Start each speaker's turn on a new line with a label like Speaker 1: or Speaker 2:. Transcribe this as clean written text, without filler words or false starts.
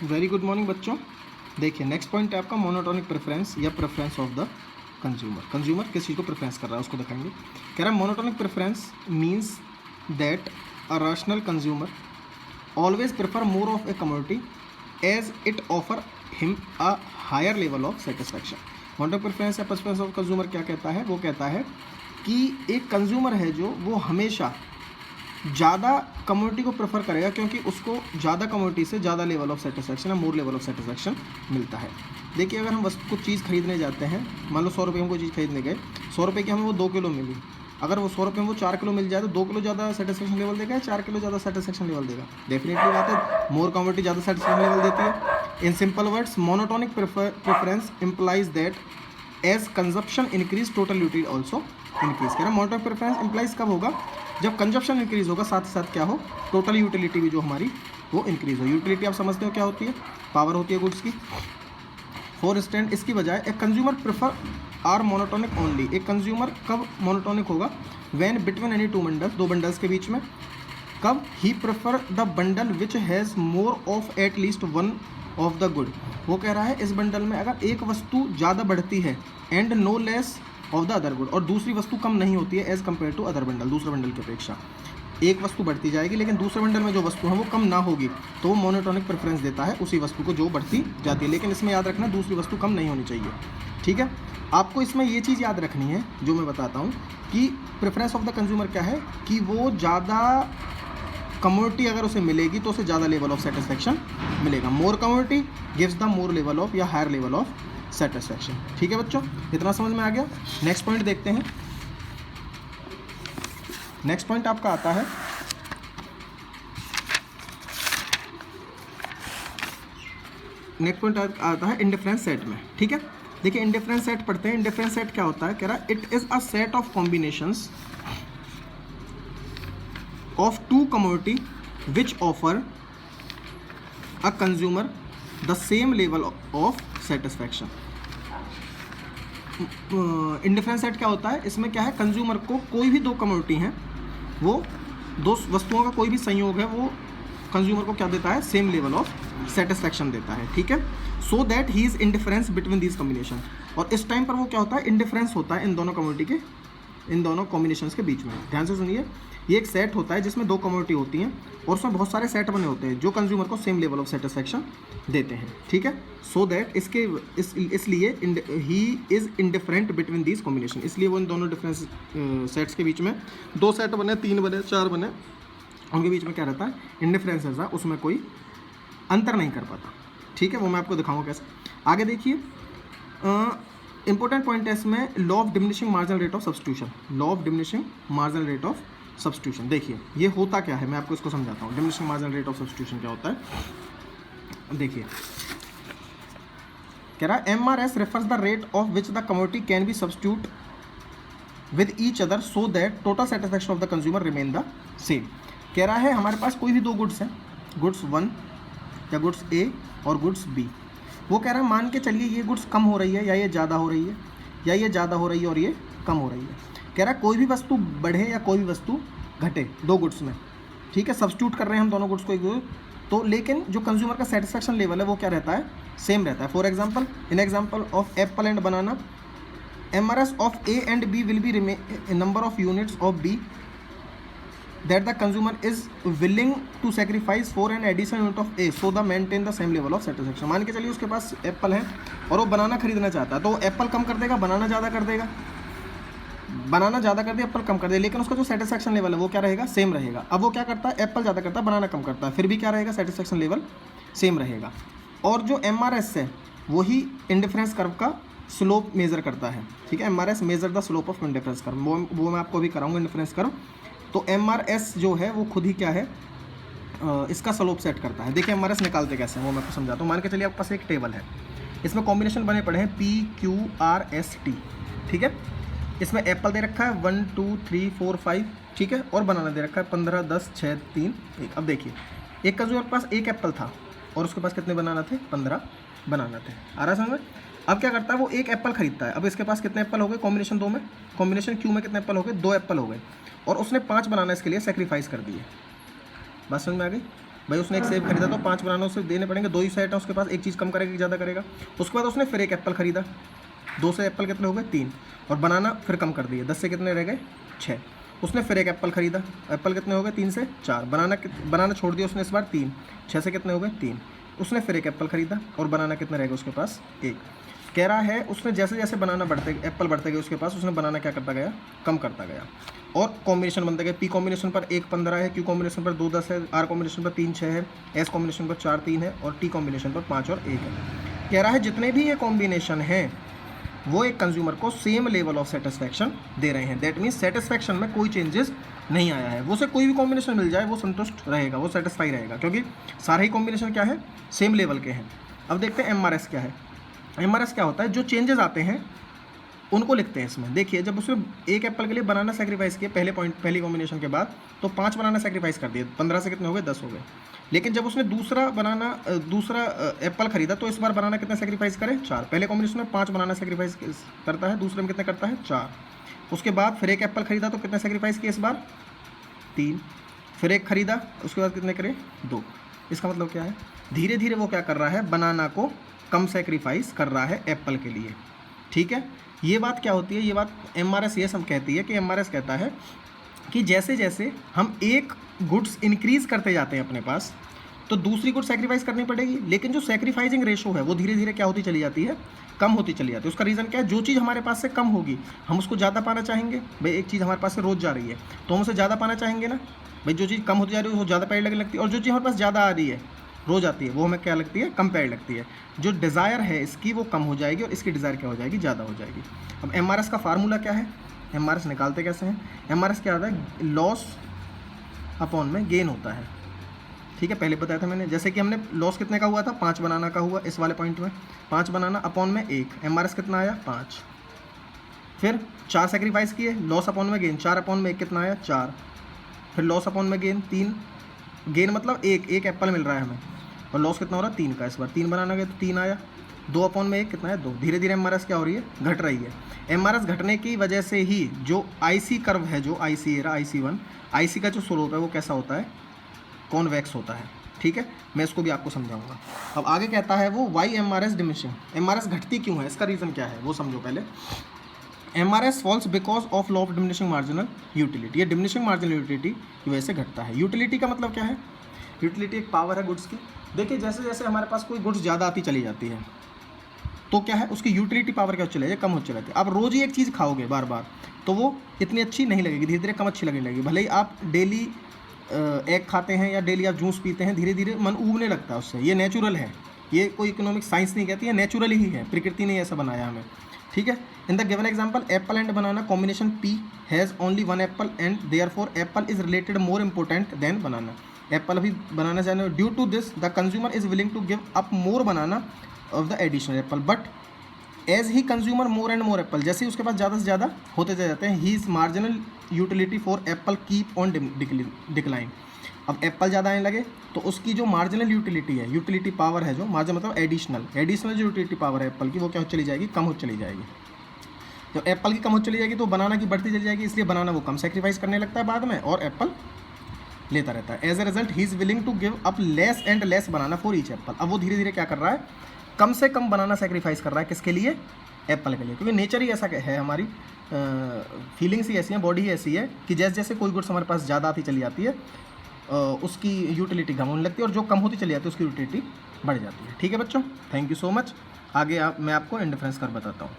Speaker 1: Very good morning बच्चों। देखिए next point है आपका मोनोटोनिक प्रेफरेंस या preference of the consumer. Consumer किस चीज़ को प्रेफरेंस कर रहा है उसको दिखाएंगे। कह रहा है monotonic preference means that a rational consumer always prefer more of a commodity as it offer him a higher level of satisfaction. Monotonic preference या प्रेफरेंस ऑफ कंज्यूमर क्या कहता है? वो कहता है कि एक कंज्यूमर है जो वो हमेशा ज़्यादा कमोडिटी को प्रेफर करेगा क्योंकि उसको ज़्यादा कमोडिटी से ज़्यादा लेवल ऑफ सेटिस्फैक्शन या मोर लेवल ऑफ सेटिस्फैक्शन मिलता है। देखिए अगर हम वस्तु कुछ चीज़ खरीदने जाते हैं, मान लो 100 रुपये हम कोई चीज़ खरीदने गए, 100 रुपये की हमें वो 2 किलो मिली। अगर वो 100 रुपये में वो 4 किलो मिल जाए तो 2 किलो ज़्यादा सेटिस्फैक्शन लेवल देगा या 4 किलो ज़्यादा सेटिस्फैक्शन लेवल देगा? डेफिनेटली बात है मोर कमोडिटी ज़्यादा सेटिस्फैक्शन लेवल देती है। In simple words monotonic preference implies that as consumption increase total utility also increase. कह रहा है मोनोटोनिक प्रेफरेंस इम्प्लाइज कब होगा? जब कंजप्शन इंक्रीज होगा, साथ ही साथ क्या हो, टोटल यूटिलिटी भी जो हमारी वो इंक्रीज हो। यूटिलिटी आप समझते हो क्या होती है? पावर होती है गुड्स की। फॉर स्टैंड इसकी बजाय a consumer prefer are monotonic only. एक कंज्यूमर कब मोनोटोनिक होगा? When between any two bundles, दो बंडल्स के बीच में। कब? He prefer the bundle which has more of at least one of the good. वो कह रहा है इस बंडल में अगर एक वस्तु ज़्यादा बढ़ती है and no less of the other good, और दूसरी वस्तु कम नहीं होती है as compare to other bundle, दूसरे बंडल की अपेक्षा। एक वस्तु बढ़ती जाएगी लेकिन दूसरे बंडल में जो वस्तु है वो कम ना होगी, तो वो मोनोटोनिक प्रेफरेंस देता है उसी वस्तु को जो बढ़ती जाती है। लेकिन इसमें याद रखना दूसरी वस्तु कम नहीं होनी चाहिए, ठीक है। आपको इसमें ये चीज़ याद रखनी है जो मैं बताता हूँ कि प्रेफरेंस ऑफ द कंज्यूमर क्या है कि वो ज़्यादा कमोडिटी अगर उसे मिलेगी तो उसे ज़्यादा लेवल ऑफ सेटिस्फैक्शन मिलेगा। More commodity gives the more level of या हायर लेवल ऑफ सेटिस्फैक्शन। ठीक है बच्चों, इतना समझ में आ गया। नेक्स्ट पॉइंट देखते हैं। नेक्स्ट पॉइंट आपका आता है इंडिफरेंस सेट में। ठीक है, देखिए इंडिफरेंस सेट पढ़ते हैं। इंडिफरेंस सेट क्या होता है? कह रहा है it is a set of combinations of two commodity which offer a consumer the same level of satisfaction. Indifference set क्या होता है? इसमें क्या है, कंज्यूमर को कोई भी दो कमोडिटी हैं, वो दो वस्तुओं का कोई भी संयोग है, वो कंज्यूमर को क्या देता है? सेम लेवल ऑफ सेटिस्फैक्शन देता है। ठीक है, so that he is indifference between these combination. और इस टाइम पर वो क्या होता है? इंडिफरेंस होता है इन दोनों कमोडिटी के, इन दोनों कॉम्बिनेशंस के बीच में। ध्यान से सुनिए, ये एक सेट होता है जिसमें दो कमोडिटी होती हैं और उसमें बहुत सारे सेट बने होते हैं जो कंज्यूमर को सेम लेवल ऑफ सेटिस्फैक्शन देते हैं। ठीक है, सो दैट इसलिए he is indifferent between these combination. इसलिए वो इन दोनों डिफरेंस सेट्स के बीच में, दो सेट बने, तीन बने, चार बने, उनके बीच में क्या रहता है? इंडिफरेंस रहता है, उसमें कोई अंतर नहीं कर पाता। ठीक है, वो मैं आपको दिखाऊंगा कैसे। आगे देखिए, इंपॉर्टेंट पॉइंट है इसमें law of diminishing marginal rate of substitution. Law of diminishing marginal rate of substitution, देखिए ये होता क्या है, मैं आपको इसको समझाता हूँ। Diminishing marginal rate of substitution क्या होता है? देखिए कह रहा है MRS refers the rate of which the commodity can be substitute with each other so that total satisfaction of the consumer remain the same. कह रहा है हमारे पास कोई भी दो गुड्स हैं, गुड्स 1 या गुड्स A और गुड्स B। वो कह रहा है मान के चलिए ये गुड्स कम हो रही है या ये ज़्यादा हो रही है, या ये ज़्यादा हो रही है और ये कम हो रही है। कह रहा है कोई भी वस्तु बढ़े या कोई भी वस्तु घटे दो गुड्स में। ठीक है, सब्स्टिट्यूट कर रहे हैं हम दोनों गुड्स को एक तो, लेकिन जो कंज्यूमर का सेटिस्फैक्शन लेवल है वो क्या रहता है? सेम रहता है। For example, in example of Apple and banana, MRS of A and B will be number of units of B that the consumer is willing to sacrifice for an additional unit of A so the maintain the same level of satisfaction। मान के चलिए उसके पास Apple है और वो बनाना खरीदना चाहता है, तो एप्पल कम कर देगा, बनाना ज़्यादा कर देगा, बनाना ज़्यादा कर दे, एप्पल कम कर दे, लेकिन उसका जो सेटिस्फैक्शन लेवल है वो क्या रहेगा? सेम रहेगा। अब वो क्या करता है? एप्पल ज़्यादा करता है, बनाना कम करता है, फिर भी क्या रहेगा? सेटिस्फैक्शन लेवल सेम रहेगा। और जो MRS है वही इंडिफरेंस कर्व का स्लोप मेजर करता है। ठीक है, MRS measure the slope of indifference curve, वो मैं आपको अभी कराऊंगा इंडिफरेंस कर्व। तो MRS जो है वो खुद ही क्या है? इसका स्लोप सेट करता है। देखिए MRS निकालते कैसे हैं वो मैं आपको समझाता हूँ। मान के चलिए आपके पास एक टेबल है, इसमें कॉम्बिनेशन बने पड़े हैं PQRST। ठीक है, इसमें एप्पल दे रखा है 1 2 3 4 5, ठीक है, और बनाना दे रखा है 15 10 6 3 1। अब देखिए एक कंज्यूमर के पास एक एप्पल था और उसके पास कितने बनाना थे? 15 बनाना थे। आ रहा समझ में? अब क्या करता है? वो एक एप्पल खरीदता है। अब इसके पास कितने एप्पल हो गए? कॉम्बिनेशन 2 में, कॉम्बिनेशन Q में कितने एप्पल हो गए? 2 एप्पल हो गए, और उसने 5 बनाना इसके लिए सेक्रीफाइस कर दिए। बात समझ में आ गई? भाई उसने एक सेब खरीदा तो 5 बनाना उसे देने पड़ेंगे, 2 ही सेट है उसके पास, एक चीज़ कम करेगा कि ज़्यादा करेगा। उसके बाद उसने फिर एक एप्पल खरीदा, 2 से एप्पल कितने हो गए 3, और बनाना फिर कम कर दिए, 10 से कितने रह गए 6। उसने फिर एक एप्पल खरीदा, एप्पल कितने हो गए 3 से 4, बनाना छोड़ दिया उसने इस बार 3, 6 से कितने हो गए 3। उसने फिर एक एप्पल खरीदा और बनाना कितने रह गए उसके पास 1। कह रहा है उसने जैसे जैसे बनाना एप्पल बढ़ते गए उसके पास, उसने बनाना क्या करता गया, कम करता गया, और कॉम्बिनेशन बनते गए। पी कॉम्बिनेशन पर 1 15 है, क्यू कॉम्बिनेशन पर 2 10 है, आर कॉम्बिनेशन पर 3 6 है, एस कॉम्बिनेशन पर 4 3 है, और टी कॉम्बिनेशन पर 5 और 1 है। कह रहा है जितने भी ये कॉम्बिनेशन हैं वो एक कंज्यूमर को सेम लेवल ऑफ सेटिस्फैक्शन दे रहे हैं। दैट मीन्स सेटिस्फैक्शन में कोई चेंजेस नहीं आया है, वो से कोई भी कॉम्बिनेशन मिल जाए वो संतुष्ट रहेगा, वो सेटिस्फाई रहेगा, क्योंकि सारे ही कॉम्बिनेशन क्या है, सेम लेवल के हैं। अब देखते हैं एमआरएस क्या है। एमआरएस क्या होता है, जो चेंजेस आते हैं उनको लिखते हैं इसमें। देखिए जब उसने एक एप्पल के लिए बनाना सेक्रीफाइस किया पहली कॉम्बिनेशन के बाद, तो 5 बनाना सेक्रीफाइस कर दिए, 15 से कितने हो गए 10 हो गए। लेकिन जब उसने दूसरा एप्पल खरीदा तो इस बार बनाना कितना सेक्रीफाइस करे 4। पहले कॉम्बिनेशन में 5 बनाना सेक्रीफाइस करता है, दूसरे में कितना करता है 4। उसके बाद फिर एक एप्पल खरीदा तो कितना सेक्रीफाइस किया इस बार 3। फिर एक खरीदा उसके बाद कितने करे 2। इसका मतलब क्या है, धीरे धीरे वो क्या कर रहा है, बनाना को कम सेक्रीफाइस कर रहा है एप्पल के लिए। ठीक है, ये बात क्या होती है, ये बात एमआरएस ये सब कहती है कि एमआरएस कहता है कि जैसे जैसे हम एक गुड्स इंक्रीज करते जाते हैं अपने पास, तो दूसरी गुड सेक्रीफाइस करनी पड़ेगी, लेकिन जो सेक्रीफाइसिंग रेशो है वो धीरे धीरे क्या होती चली जाती है, कम होती चली जाती है। उसका रीज़न क्या है, जो चीज़ हमारे पास से कम होगी हम उसको ज़्यादा पाना चाहेंगे। भाई एक चीज़ हमारे पास से रोज़ जा रही है तो हम उसे ज़्यादा पाना चाहेंगे ना, भाई जो चीज़ कम होती जा रही है वो ज़्यादा पैड लगने लगती है, और जो चीज़ हमारे पास ज़्यादा आ रही है रोज़ आती है वो हमें क्या लगती है, कम पैड लगती है। जो डिज़ायर है इसकी वो कम हो जाएगी और इसकी डिज़ायर क्या हो जाएगी, ज़्यादा हो जाएगी। अब एमआरएस का फार्मूला क्या है, एमआरएस निकालते कैसे हैं, एमआरएस क्या होता है, लॉस अपॉन में गेन होता है। ठीक है, पहले बताया था मैंने, जैसे कि हमने लॉस कितने का हुआ था, 5 बनाना का हुआ इस वाले पॉइंट में, 5 बनाना अपॉन में 1, एमआरएस कितना आया 5। फिर 4 सेक्रीफाइस किए, लॉस अपॉन में गेन, 4 अपॉन में 1 कितना आया 4। फिर लॉस अपॉन में गेन 3, गेन मतलब एक एप्पल मिल रहा है हमें, और लॉस कितना हो रहा है 3 का, इस बार 3 बनाना गया तो 3 आया। 2 अपॉन में 1 कितना है 2। धीरे धीरे एमआरएस क्या हो रही है, घट रही है। एमआरएस घटने की वजह से ही जो आईसी कर्व है, जो आईसी है IC1, आईसी का जो स्लोप है वो कैसा होता है, कॉन्वेक्स होता है। ठीक है, मैं इसको भी आपको समझाऊंगा। अब आगे कहता है वो वाई एमआरएस डिमिनिशिंग, एमआरएस घटती क्यों है, इसका रीज़न क्या है वो समझो पहले। MRS falls because of law of diminishing marginal utility, ये डिमिनिशिंग मार्जिनल यूटिलिटी की वजह से घटता है। यूटिलिटी का मतलब क्या है, यूटिलिटी एक पावर है गुड्स की। देखिए जैसे जैसे हमारे पास कोई गुड्स ज़्यादा आती चली जाती है तो क्या है, उसकी यूटिलिटी पावर क्या चले जाए, कम हो चली जाती है। आप रोज़ ही एक चीज़ खाओगे बार बार तो वो इतनी अच्छी नहीं लगेगी, धीरे धीरे कम अच्छी लगने लगेगी। भले ही आप डेली एग खाते हैं या डेली आप जूस पीते हैं, धीरे धीरे मन उगने लगता है उससे, ये नेचुरल है, ये कोई इकोनॉमिक साइंस नहीं कहती है, नेचुरल ही है, प्रकृति ने ऐसा बनाया हमें। ठीक है, in the given example apple and banana combination P has only 1 apple and therefore apple is related more important than banana. Apple अभी बनाना चाहिए, due to this the consumer is willing to give up more banana of the additional apple, but as he consumer more and more apple, जैसे ही उसके पास ज़्यादा से ज़्यादा होते जाते हैं, he is marginal utility for Apple keep on decline. अब एप्पल ज़्यादा आने लगे तो उसकी जो मार्जिनल यूटिलिटी है, यूटिलिटी पावर है, जो मार्जिन मतलब एडिशनल जो यूटिलिटी पावर है एप्पल की, वो क्या हो चली जाएगी, कम हो चली जाएगी। तो एप्पल की कम हो चली जाएगी तो बनाना की बढ़ती चली जाएगी, इसलिए बनाना वो कम सेक्रीफाइस करने लगता है बाद में, और एप्पल लेता रहता है। As a result he is willing to give up less and less banana for each apple. अब वो धीरे धीरे क्या कर रहा है, कम से कम बनाना सेक्रीफाइस कर रहा है, किसके लिए, एप्पल के लिए, क्योंकि नेचर ही ऐसा है, हमारी फीलिंग्स ही ऐसी हैं, बॉडी ही ऐसी है कि जैसे जैसे कोई गुड्स हमारे पास ज़्यादा आती चली जाती है उसकी यूटिलिटी कम होने लगती है, और जो कम होती चली जाती है उसकी यूटिलिटी बढ़ जाती है। ठीक है बच्चों, थैंक यू सो मच। आगे मैं आपको इंडिफरेंस कर बताता हूँ।